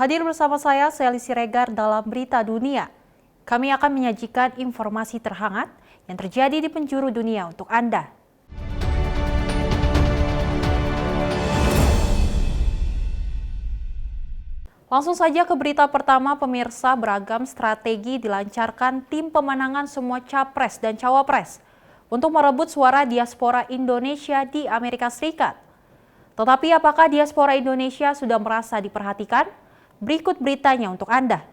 Hadir bersama saya, Sely Siregar dalam Berita Dunia. Kami akan menyajikan informasi terhangat yang terjadi di penjuru dunia untuk Anda. Langsung saja ke berita pertama, pemirsa. Beragam strategi dilancarkan tim pemenangan semua capres dan cawapres untuk merebut suara diaspora Indonesia di Amerika Serikat. Tetapi apakah diaspora Indonesia sudah merasa diperhatikan? Berikut beritanya untuk Anda.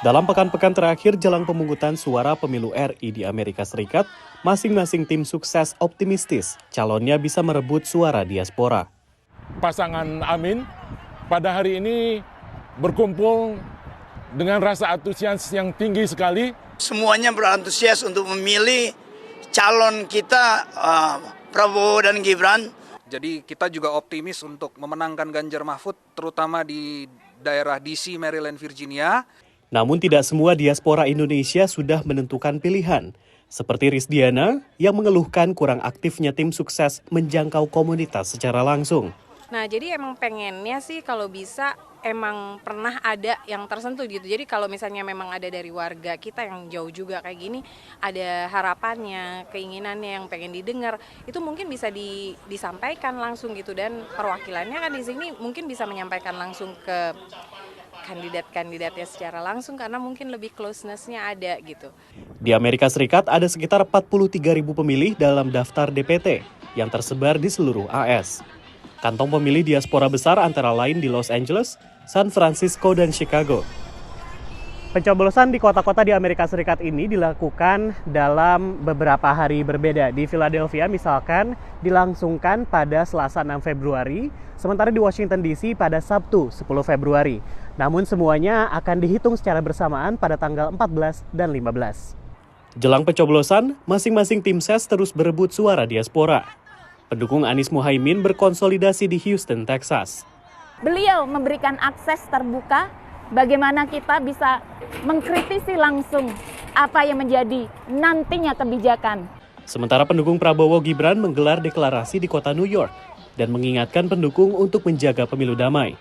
Dalam pekan-pekan terakhir jelang pemungutan suara pemilu RI di Amerika Serikat, masing-masing tim sukses optimistis calonnya bisa merebut suara diaspora. Pasangan Amin pada hari ini berkumpul dengan rasa antusias yang tinggi sekali. Semuanya berantusias untuk memilih calon kita Prabowo dan Gibran. Jadi kita juga optimis untuk memenangkan Ganjar Mahfud, terutama di daerah DC, Maryland, Virginia. Namun tidak semua diaspora Indonesia sudah menentukan pilihan. Seperti Rizdiana yang mengeluhkan kurang aktifnya tim sukses menjangkau komunitas secara langsung. Nah, jadi emang pengennya sih kalau bisa emang pernah ada yang tersentuh gitu. Jadi kalau misalnya memang ada dari warga kita yang jauh juga kayak gini, ada harapannya, keinginannya yang pengen didengar, itu mungkin bisa disampaikan langsung gitu. Dan perwakilannya kan di sini mungkin bisa menyampaikan langsung ke kandidat-kandidatnya secara langsung karena mungkin lebih closeness-nya ada gitu. Di Amerika Serikat ada sekitar 43.000 pemilih dalam daftar DPT yang tersebar di seluruh AS. Kantong pemilih diaspora besar antara lain di Los Angeles, San Francisco, dan Chicago. Pencoblosan di kota-kota di Amerika Serikat ini dilakukan dalam beberapa hari berbeda. Di Philadelphia misalkan dilangsungkan pada Selasa 6 Februari, sementara di Washington DC pada Sabtu 10 Februari. Namun semuanya akan dihitung secara bersamaan pada tanggal 14 dan 15. Jelang pencoblosan, masing-masing tim ses terus berebut suara diaspora. Pendukung Anies Muhaimin berkonsolidasi di Houston, Texas. Beliau memberikan akses terbuka bagaimana kita bisa mengkritisi langsung apa yang menjadi nantinya kebijakan. Sementara pendukung Prabowo Gibran menggelar deklarasi di kota New York dan mengingatkan pendukung untuk menjaga pemilu damai.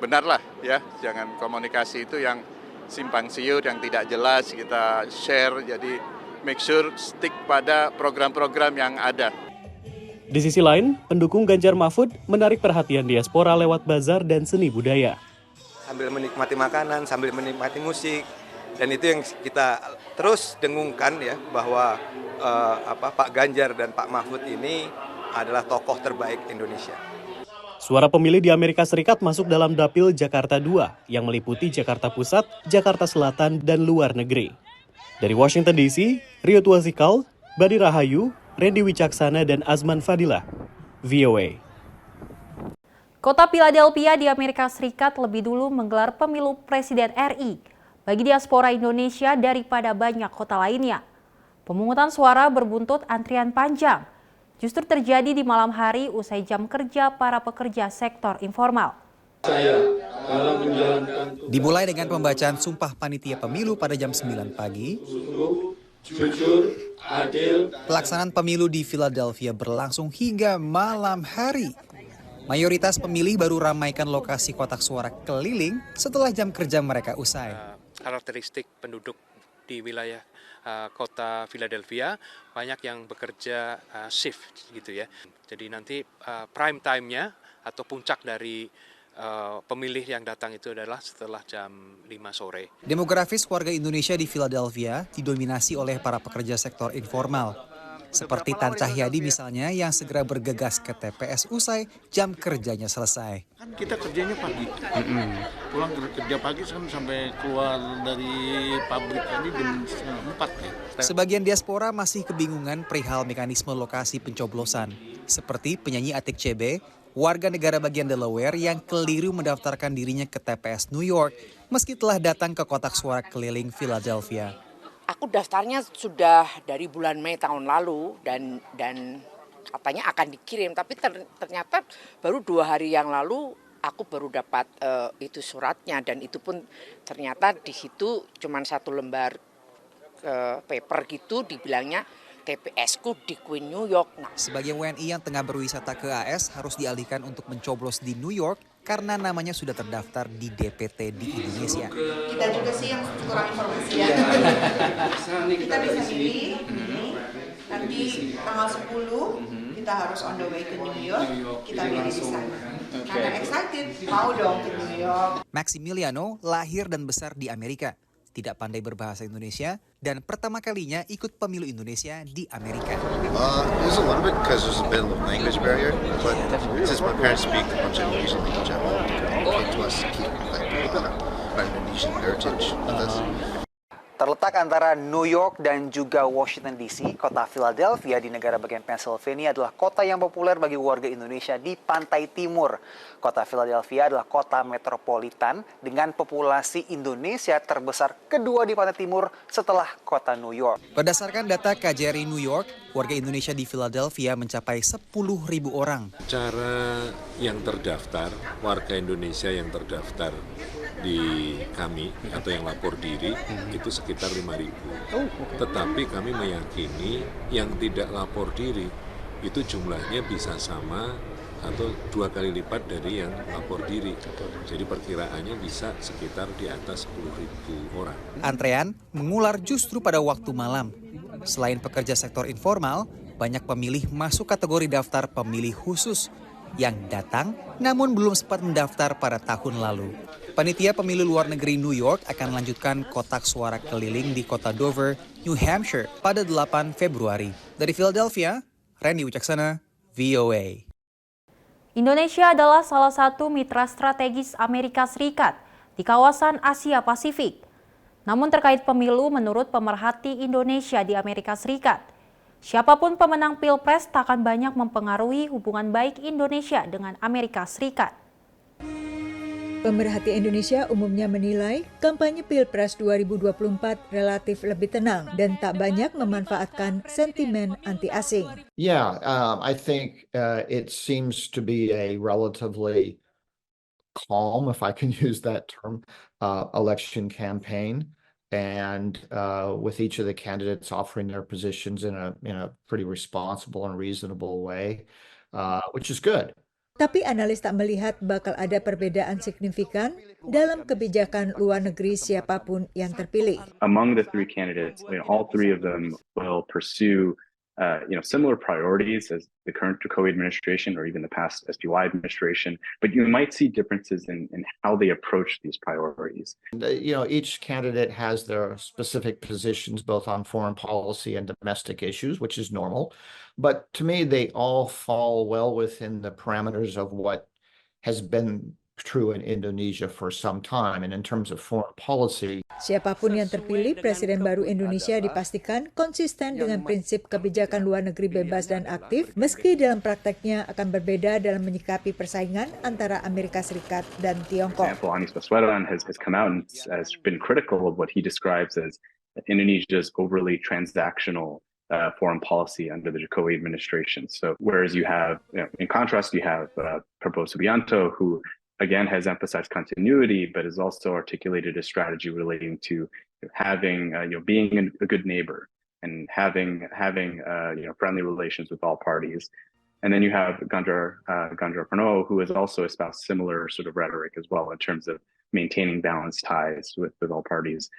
Benarlah ya, jangan komunikasi itu yang simpang siur, yang tidak jelas kita share, jadi make sure stick pada program-program yang ada. Di sisi lain, pendukung Ganjar Mahfud menarik perhatian diaspora lewat bazar dan seni budaya. Sambil menikmati makanan, sambil menikmati musik, dan itu yang kita terus dengungkan ya bahwa Pak Ganjar dan Pak Mahfud ini adalah tokoh terbaik Indonesia. Suara pemilih di Amerika Serikat masuk dalam Dapil Jakarta 2 yang meliputi Jakarta Pusat, Jakarta Selatan, dan luar negeri. Dari Washington DC, Rio Tuasikal, Badi Rahayu, Randy Wicaksana, dan Azman Fadilah, VOA. Kota Philadelphia di Amerika Serikat lebih dulu menggelar pemilu Presiden RI bagi diaspora Indonesia daripada banyak kota lainnya. Pemungutan suara berbuntut antrian panjang, justru terjadi di malam hari usai jam kerja para pekerja sektor informal. Dimulai dengan pembacaan sumpah panitia pemilu pada jam 9 pagi. Jujur, adil. Pelaksanaan pemilu di Philadelphia berlangsung hingga malam hari. Mayoritas pemilih baru ramaikan lokasi kotak suara keliling setelah jam kerja mereka usai. Karakteristik penduduk di wilayah kota Philadelphia banyak yang bekerja shift gitu ya. Jadi nanti prime time-nya atau puncak dari pemilih yang datang itu adalah setelah jam 5 sore. Demografis warga Indonesia di Philadelphia didominasi oleh para pekerja sektor informal. Seperti Tan Cahyadi misalnya yang segera bergegas ke TPS usai jam kerjanya selesai. Kan kita kerjanya pagi, pulang kerja pagi sampai keluar dari pabrik tadi jam 4 ya. Sebagian diaspora masih kebingungan perihal mekanisme lokasi pencoblosan. Seperti penyanyi Atik CB, warga negara bagian Delaware yang keliru mendaftarkan dirinya ke TPS New York meski telah datang ke kotak suara keliling Philadelphia. Aku daftarnya sudah dari bulan Mei tahun lalu dan katanya akan dikirim, tapi ternyata baru 2 hari yang lalu aku baru dapat itu suratnya, dan itu pun ternyata di situ cuma 1 lembar paper gitu, dibilangnya TPS-ku di Queen New York. Sebagian WNI yang tengah berwisata ke AS harus dialihkan untuk mencoblos di New York karena namanya sudah terdaftar di DPT di Indonesia. Kita juga sih yang kurang informasi ya. Kita bisa milih, nanti tanggal 10 kita harus on the way ke New York, kita milih di sana. Karena excited, mau dong ke New York. Maximiliano lahir dan besar di Amerika, tidak pandai berbahasa Indonesia, dan pertama kalinya ikut pemilu Indonesia di Amerika. There's a little bit because there's a bit of language barrier, but since my parents speak a bunch of Indonesian language at home, to communicate to us to keep our Indonesian heritage with us. Terletak antara New York dan juga Washington DC, kota Philadelphia di negara bagian Pennsylvania adalah kota yang populer bagi warga Indonesia di pantai timur. Kota Philadelphia adalah kota metropolitan dengan populasi Indonesia terbesar kedua di pantai timur setelah kota New York. Berdasarkan data KJRI New York, warga Indonesia di Philadelphia mencapai 10.000 orang. Cara yang terdaftar, warga Indonesia yang terdaftar di kami atau yang lapor diri itu sekitar 5.000. Tetapi kami meyakini yang tidak lapor diri itu jumlahnya bisa sama atau 2 kali lipat dari yang lapor diri. Jadi perkiraannya bisa sekitar di atas 10.000 orang. Antrean mengular justru pada waktu malam. Selain pekerja sektor informal, banyak pemilih masuk kategori daftar pemilih khusus yang datang namun belum sempat mendaftar pada tahun lalu. Panitia pemilu luar negeri New York akan melanjutkan kotak suara keliling di kota Dover, New Hampshire pada 8 Februari. Dari Philadelphia, Randy Wicaksana, VOA. Indonesia adalah salah satu mitra strategis Amerika Serikat di kawasan Asia Pasifik. Namun terkait pemilu menurut pemerhati Indonesia di Amerika Serikat, siapapun pemenang Pilpres tak akan banyak mempengaruhi hubungan baik Indonesia dengan Amerika Serikat. Pemerhati Indonesia umumnya menilai kampanye Pilpres 2024 relatif lebih tenang dan tak banyak memanfaatkan sentimen anti-asing. Yeah, I think it seems to be a relatively calm, if I can use that term, election campaign, and with each of the candidates offering their positions in a pretty responsible and reasonable way, which is good. Tapi analis tak melihat bakal ada perbedaan signifikan dalam kebijakan luar negeri siapapun yang terpilih. Among the three candidates, all three of them will pursue similar priorities as the current Jokowi administration or even the past SPY administration, but you might see differences in how they approach these priorities. Each candidate has their specific positions both on foreign policy and domestic issues, which is normal. But to me, they all fall well within the parameters of what has been true in Indonesia for some time. And in terms of foreign policy, siapapun yang terpilih, Presiden baru Indonesia dipastikan konsisten dengan prinsip kebijakan luar negeri bebas dan aktif, meski dalam prakteknya akan berbeda dalam menyikapi persaingan antara Amerika Serikat dan Tiongkok. Anies Baswedan has come out and has been critical of what he describes as Indonesia's overly transactional foreign policy under the Jokowi administration. So whereas you have, in contrast, you have Prabowo Subianto, who again has emphasized continuity, but has also articulated a strategy relating to having, being a good neighbor and having friendly relations with all parties. And then you have Ganjar Pranowo, who has also espoused similar sort of rhetoric as well in terms of maintaining balanced ties with all parties.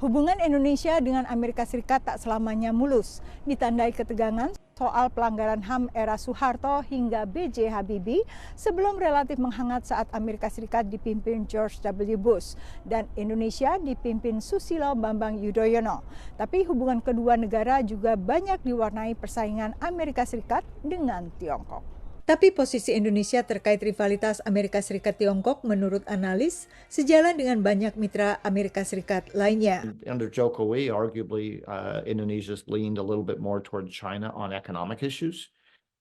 Hubungan Indonesia dengan Amerika Serikat tak selamanya mulus, ditandai ketegangan soal pelanggaran HAM era Soeharto hingga B.J. Habibie sebelum relatif menghangat saat Amerika Serikat dipimpin George W. Bush dan Indonesia dipimpin Susilo Bambang Yudhoyono. Tapi hubungan kedua negara juga banyak diwarnai persaingan Amerika Serikat dengan Tiongkok. Tapi posisi Indonesia terkait rivalitas Amerika Serikat-Tiongkok menurut analis sejalan dengan banyak mitra Amerika Serikat lainnya. Under Jokowi, arguably Indonesia's leaned a little bit more toward China on economic issues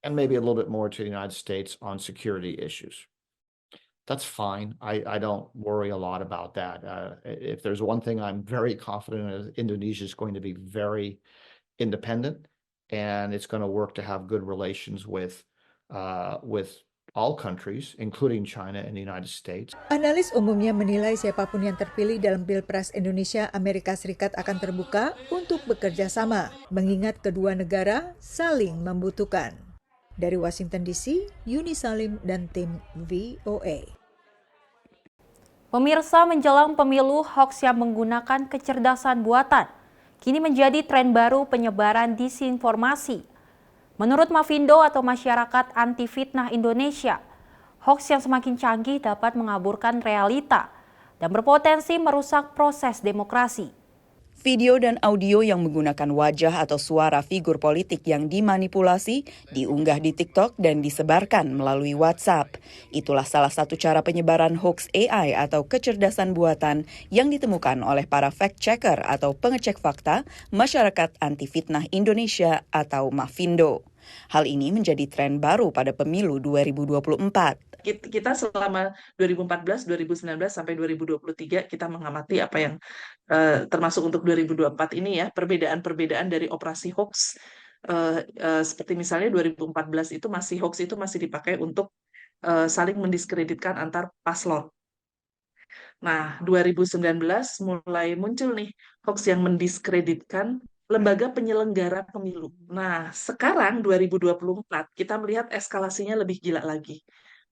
and maybe a little bit more to the United States on security issues. That's fine. I don't worry a lot about that. If there's one thing I'm very confident in, Indonesia is going to be very independent and it's going to work to have good relations with all countries, including China and the United States. Analis umumnya menilai siapapun yang terpilih dalam Pilpres Indonesia Amerika Serikat akan terbuka untuk bekerja sama, mengingat kedua negara saling membutuhkan. Dari Washington DC, Yuni Salim dan tim VOA. Pemirsa, menjelang pemilu, hoaks yang menggunakan kecerdasan buatan kini menjadi tren baru penyebaran disinformasi. Menurut Mafindo atau Masyarakat Anti Fitnah Indonesia, hoaks yang semakin canggih dapat mengaburkan realita dan berpotensi merusak proses demokrasi. Video dan audio yang menggunakan wajah atau suara figur politik yang dimanipulasi diunggah di TikTok dan disebarkan melalui WhatsApp. Itulah salah satu cara penyebaran hoax AI atau kecerdasan buatan yang ditemukan oleh para fact-checker atau pengecek fakta Masyarakat Anti Fitnah Indonesia atau Mafindo. Hal ini menjadi tren baru pada pemilu 2024. Kita selama 2014, 2019 sampai 2023 kita mengamati apa yang termasuk untuk 2024 ini ya, perbedaan-perbedaan dari operasi hoax. Seperti misalnya 2014 itu hoax itu masih dipakai untuk saling mendiskreditkan antar paslon. Nah, 2019 mulai muncul nih hoax yang mendiskreditkan lembaga penyelenggara pemilu. Nah, sekarang 2024 kita melihat eskalasinya lebih gila lagi.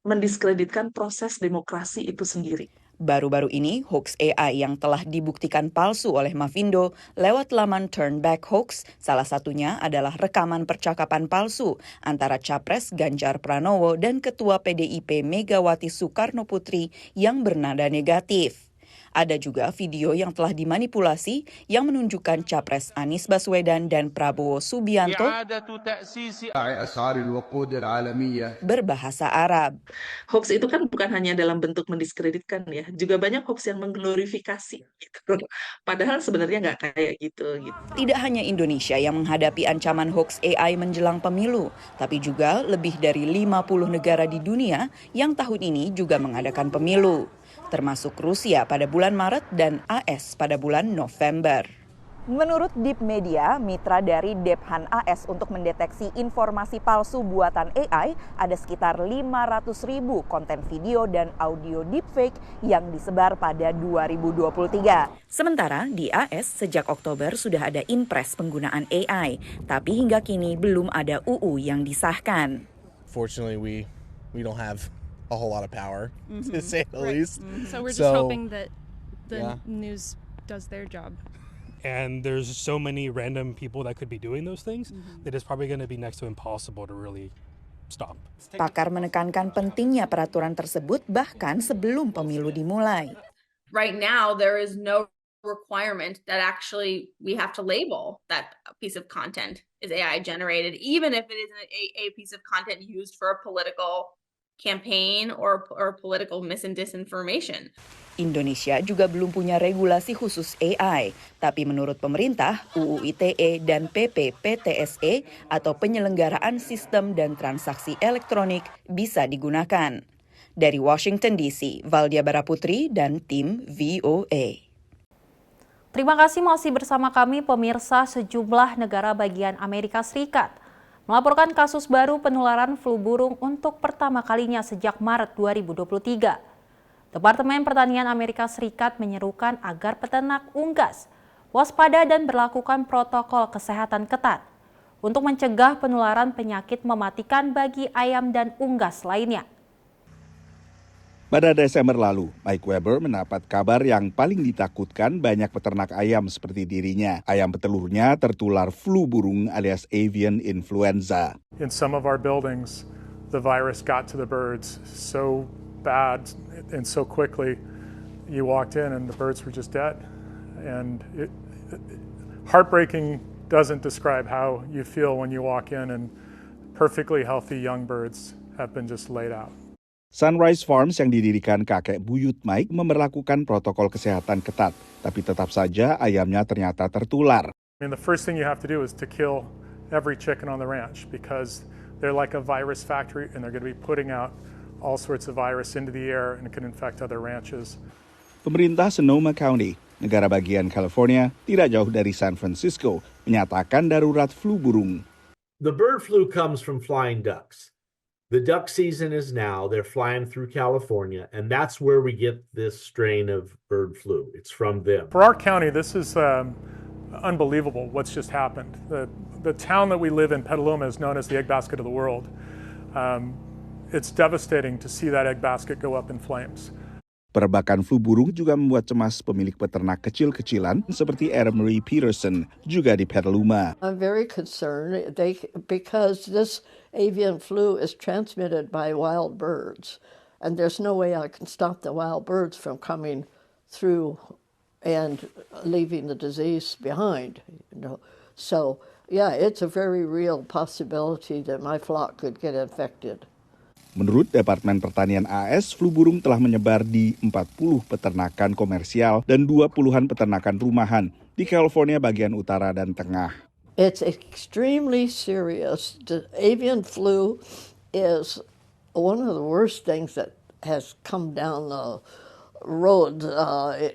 Mendiskreditkan proses demokrasi itu sendiri. Baru-baru ini, hoax AI yang telah dibuktikan palsu oleh Mafindo lewat laman Turnback Hoax, salah satunya adalah rekaman percakapan palsu antara Capres Ganjar Pranowo dan Ketua PDIP Megawati Soekarnoputri yang bernada negatif. Ada juga video yang telah dimanipulasi yang menunjukkan Capres Anies Baswedan dan Prabowo Subianto berbahasa Arab. Hoax itu kan bukan hanya dalam bentuk mendiskreditkan ya, juga banyak hoax yang mengglorifikasi. Padahal sebenarnya nggak kayak gitu. Tidak hanya Indonesia yang menghadapi ancaman hoax AI menjelang pemilu, tapi juga lebih dari 50 negara di dunia yang tahun ini juga mengadakan pemilu, termasuk Rusia pada bulan Maret dan AS pada bulan November. Menurut Deep Media, mitra dari Dephan AS untuk mendeteksi informasi palsu buatan AI, ada sekitar 500.000 konten video dan audio deepfake yang disebar pada 2023. Sementara di AS sejak Oktober sudah ada impres penggunaan AI, tapi hingga kini belum ada UU yang disahkan. Fortunately, we don't have a whole lot of power, to say the least. So we're just hoping that the news does their job. And there's so many random people that could be doing those things that it's probably going to be next to impossible to really stop. Pakar menekankan pentingnya peraturan tersebut bahkan sebelum pemilu dimulai. Right now, there is no requirement that actually we have to label that piece of content is AI generated, even if it is a piece of content used for a political campaign or political mis and disinformation. Indonesia juga belum punya regulasi khusus AI, tapi menurut pemerintah, UU ITE dan PP PTSE atau penyelenggaraan sistem dan transaksi elektronik bisa digunakan. Dari Washington DC, Valdia Baraputri dan tim VOA. Terima kasih masih bersama kami pemirsa. Sejumlah negara bagian Amerika Serikat melaporkan kasus baru penularan flu burung untuk pertama kalinya sejak Maret 2023. Departemen Pertanian Amerika Serikat menyerukan agar peternak unggas waspada dan berlakukan protokol kesehatan ketat untuk mencegah penularan penyakit mematikan bagi ayam dan unggas lainnya. Pada Desember lalu, Mike Weber mendapat kabar yang paling ditakutkan banyak peternak ayam seperti dirinya. Ayam petelurnya tertular flu burung alias avian influenza. In some of our buildings, the virus got to the birds so bad and so quickly. You walked in and the birds were just dead. And heartbreaking doesn't describe how you feel when you walk in and perfectly healthy young birds have been just laid out. Sunrise Farms yang didirikan kakek buyut Mike memberlakukan protokol kesehatan ketat, tapi tetap saja ayamnya ternyata tertular. The first thing you have to do is to kill every chicken on the ranch because they're like a virus factory and they're going to be putting out all sorts of virus into the air and it can infect other ranches. Pemerintah Sonoma County, negara bagian California, tidak jauh dari San Francisco, menyatakan darurat flu burung. The bird flu comes from flying ducks. The duck season is now. They're flying through California, and that's where we get this strain of bird flu. It's from them. For our county, this is unbelievable what's just happened. The town that we live in, Petaluma, is known as the egg basket of the world. It's devastating to see that egg basket go up in flames. Perebakan flu burung juga membuat cemas pemilik peternak kecil-kecilan seperti Marie Peterson juga di Petaluma. I'm very concerned because this avian flu is transmitted by wild birds, and there's no way I can stop the wild birds from coming through and leaving the disease behind. So yeah, it's a very real possibility that my flock could get infected. Menurut Departemen Pertanian AS, flu burung telah menyebar di 40 peternakan komersial dan 20-an peternakan rumahan di California bagian utara dan tengah. It's extremely serious. The avian flu is one of the worst things that has come down the road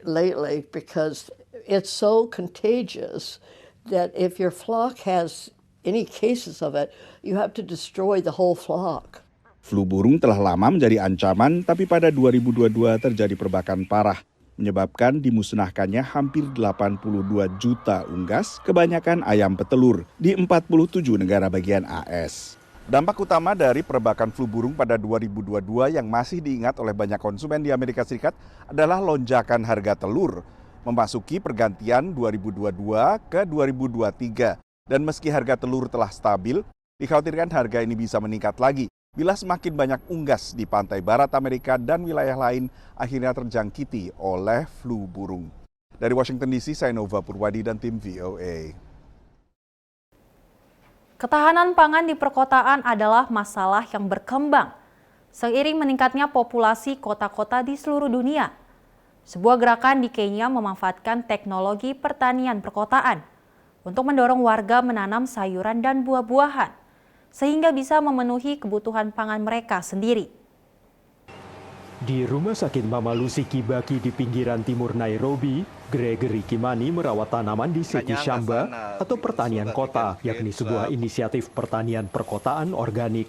lately because it's so contagious that if your flock has any cases of it, you have to destroy the whole flock. Flu burung telah lama menjadi ancaman, tapi pada 2022 terjadi perbakan parah, menyebabkan dimusnahkannya hampir 82 juta unggas, kebanyakan ayam petelur, di 47 negara bagian AS. Dampak utama dari perbakan flu burung pada 2022 yang masih diingat oleh banyak konsumen di Amerika Serikat adalah lonjakan harga telur, memasuki pergantian 2022 ke 2023. Dan meski harga telur telah stabil, dikhawatirkan harga ini bisa meningkat lagi bila semakin banyak unggas di pantai barat Amerika dan wilayah lain akhirnya terjangkiti oleh flu burung. Dari Washington DC, saya Nova Purwadi dan tim VOA. Ketahanan pangan di perkotaan adalah masalah yang berkembang seiring meningkatnya populasi kota-kota di seluruh dunia. Sebuah gerakan di Kenya memanfaatkan teknologi pertanian perkotaan untuk mendorong warga menanam sayuran dan buah-buahan, sehingga bisa memenuhi kebutuhan pangan mereka sendiri. Di Rumah Sakit Mama Lucy Kibaki di pinggiran timur Nairobi, Gregory Kimani merawat tanaman di Siti Shamba atau pertanian kota, yakni sebuah inisiatif pertanian perkotaan organik.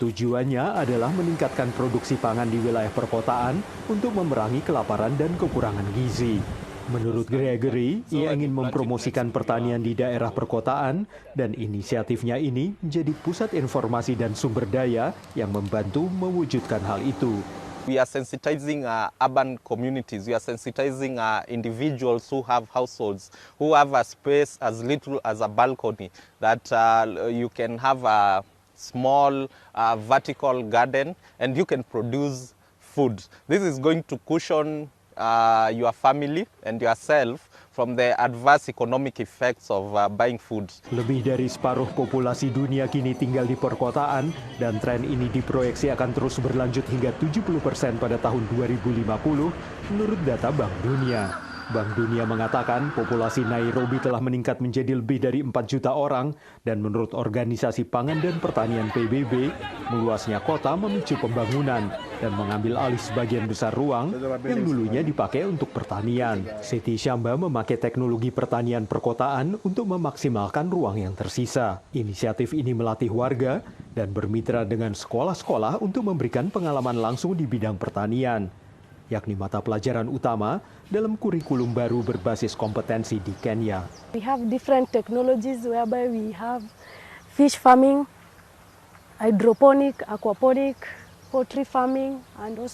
Tujuannya adalah meningkatkan produksi pangan di wilayah perkotaan untuk memerangi kelaparan dan kekurangan gizi. Menurut Gregory, ia ingin mempromosikan pertanian di daerah perkotaan dan inisiatifnya ini menjadi pusat informasi dan sumber daya yang membantu mewujudkan hal itu. We are sensitizing urban communities. We are sensitizing individuals who have households, who have a space as little as a balcony, that you can have a small vertical garden and you can produce food. This is going to cushion your family and yourself from the adverse economic effects of buying food. Lebih dari separuh populasi dunia kini tinggal di perkotaan dan tren ini diproyeksi akan terus berlanjut hingga 70% pada tahun 2050 menurut data Bank Dunia. Bank Dunia mengatakan populasi Nairobi telah meningkat menjadi lebih dari 4 juta orang dan menurut Organisasi Pangan dan Pertanian PBB, meluasnya kota memicu pembangunan dan mengambil alih sebagian besar ruang yang dulunya dipakai untuk pertanian. Siti Shamba memakai teknologi pertanian perkotaan untuk memaksimalkan ruang yang tersisa. Inisiatif ini melatih warga dan bermitra dengan sekolah-sekolah untuk memberikan pengalaman langsung di bidang pertanian, yakni mata pelajaran utama dalam kurikulum baru berbasis kompetensi di Kenya. We have different technologies whereby we have fish farming, hydroponic, aquaponic, poultry farming, and we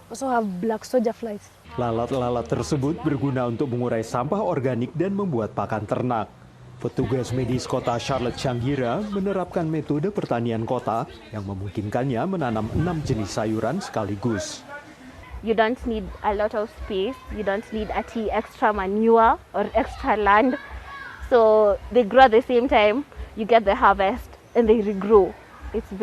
also have black soldier flies. Lalat-lalat tersebut berguna untuk mengurai sampah organik dan membuat pakan ternak. Petugas medis kota Charlotte Changira menerapkan metode pertanian kota yang memungkinkannya menanam 6 jenis sayuran sekaligus. You don't need a lot of space, you don't need extra manure or extra land. So they grow at the same time, you get the harvest and they regrow. It's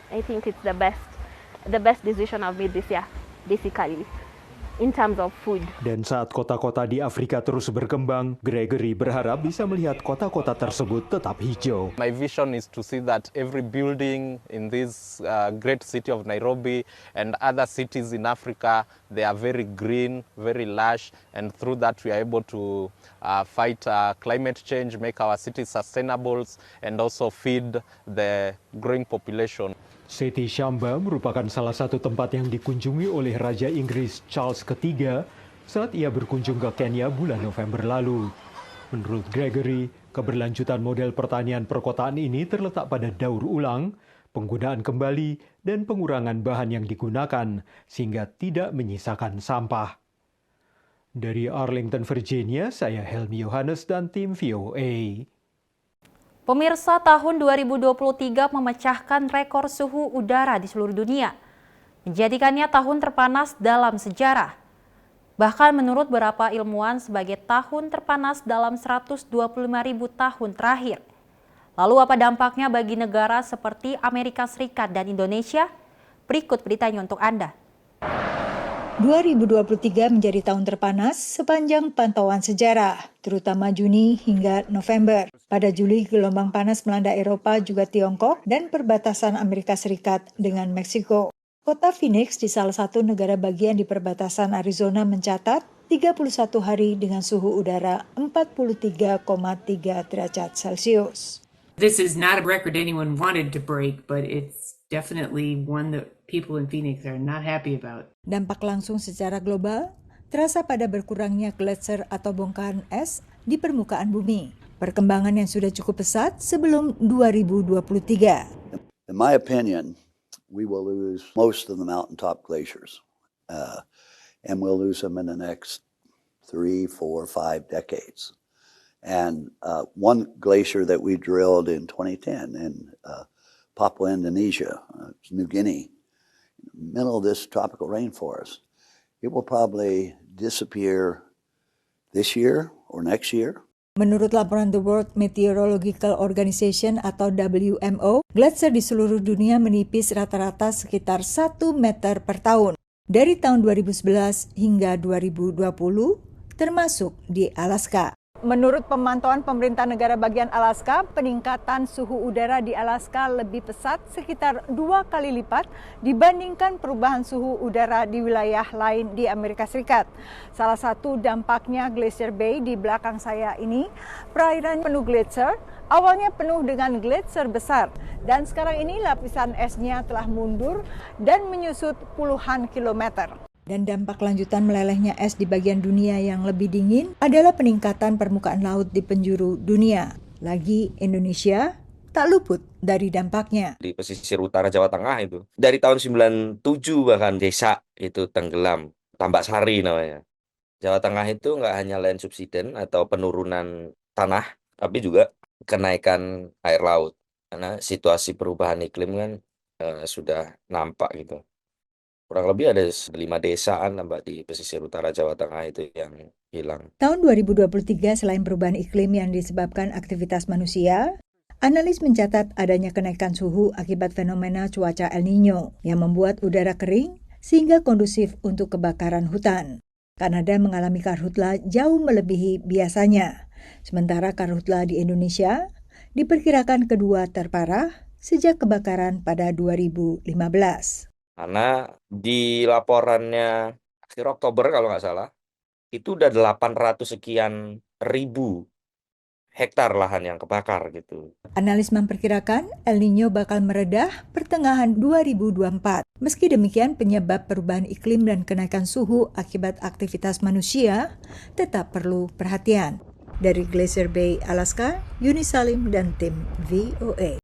I think it's the best decision I've made this year, basically, in terms of food. Dan saat kota-kota di Afrika terus berkembang, Gregory berharap bisa melihat kota-kota tersebut tetap hijau. My vision is to see that every building in this great city of Nairobi and other cities in Africa, they are very green, very lush, and through that we are able to fight climate change, make our cities sustainable, and also feed the growing population. Siti Shamba merupakan salah satu tempat yang dikunjungi oleh Raja Inggris Charles III saat ia berkunjung ke Kenya bulan November lalu. Menurut Gregory, keberlanjutan model pertanian perkotaan ini terletak pada daur ulang, penggunaan kembali, dan pengurangan bahan yang digunakan sehingga tidak menyisakan sampah. Dari Arlington, Virginia, saya Helmi Yohanes dan tim VOA. Pemirsa, tahun 2023 memecahkan rekor suhu udara di seluruh dunia, menjadikannya tahun terpanas dalam sejarah. Bahkan menurut beberapa ilmuwan sebagai tahun terpanas dalam 125.000 tahun terakhir. Lalu apa dampaknya bagi negara seperti Amerika Serikat dan Indonesia? Berikut beritanya untuk Anda. 2023 menjadi tahun terpanas sepanjang pantauan sejarah, terutama Juni hingga November. Pada Juli, gelombang panas melanda Eropa juga Tiongkok dan perbatasan Amerika Serikat dengan Meksiko. Kota Phoenix di salah satu negara bagian di perbatasan Arizona mencatat 31 hari dengan suhu udara 43,3 derajat Celcius. This is not a record anyone wanted to break, but it's definitely one that people in Phoenix are not happy about. Dampak langsung secara global terasa pada berkurangnya gletser atau bongkahan es di permukaan bumi. Perkembangan yang sudah cukup pesat sebelum 2023. In my opinion, we will lose most of the mountaintop glaciers, and we'll lose them in the next 3, 4, 5 decades. And one glacier that we drilled in 2010 in Papua, Indonesia, New Guinea, in the middle of this tropical rainforest, it will probably disappear this year or next year. Menurut laporan The World Meteorological Organization atau WMO, gletser di seluruh dunia menipis rata-rata sekitar 1 meter per tahun. Dari tahun 2011 hingga 2020, termasuk di Alaska. Menurut pemantauan pemerintah negara bagian Alaska, peningkatan suhu udara di Alaska lebih pesat sekitar 2 kali lipat dibandingkan perubahan suhu udara di wilayah lain di Amerika Serikat. Salah satu dampaknya Glacier Bay di belakang saya ini, perairan penuh gletser, awalnya penuh dengan gletser besar, dan sekarang ini lapisan esnya telah mundur dan menyusut puluhan kilometer. Dan dampak lanjutan melelehnya es di bagian dunia yang lebih dingin adalah peningkatan permukaan laut di penjuru dunia. Lagi Indonesia tak luput dari dampaknya. Di pesisir utara Jawa Tengah itu, dari tahun 97 bahkan desa itu tenggelam, Tambak Sari namanya. Jawa Tengah itu nggak hanya land subsidence atau penurunan tanah, tapi juga kenaikan air laut. Karena situasi perubahan iklim kan sudah nampak gitu. Kurang lebih ada 5 desaan Mbak di pesisir utara Jawa Tengah itu yang hilang. Tahun 2023 selain perubahan iklim yang disebabkan aktivitas manusia, analis mencatat adanya kenaikan suhu akibat fenomena cuaca El Niño yang membuat udara kering sehingga kondusif untuk kebakaran hutan. Kanada mengalami karhutla jauh melebihi biasanya, sementara karhutla di Indonesia diperkirakan kedua terparah sejak kebakaran pada 2015. Karena di laporannya akhir Oktober kalau nggak salah, itu udah 800 sekian ribu hektar lahan yang kebakar gitu. Analis memperkirakan El Niño bakal meredah pertengahan 2024. Meski demikian, penyebab perubahan iklim dan kenaikan suhu akibat aktivitas manusia tetap perlu perhatian. Dari Glacier Bay, Alaska, Yuni Salim dan tim VOA.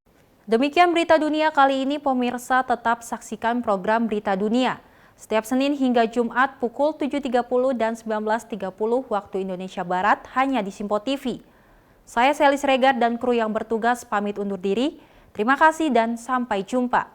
Demikian berita dunia kali ini, pemirsa. Tetap saksikan program Berita Dunia setiap Senin hingga Jumat pukul 7.30 dan 19.30 waktu Indonesia Barat hanya di Simpo TV. Saya Selis Regar dan kru yang bertugas pamit undur diri. Terima kasih dan sampai jumpa.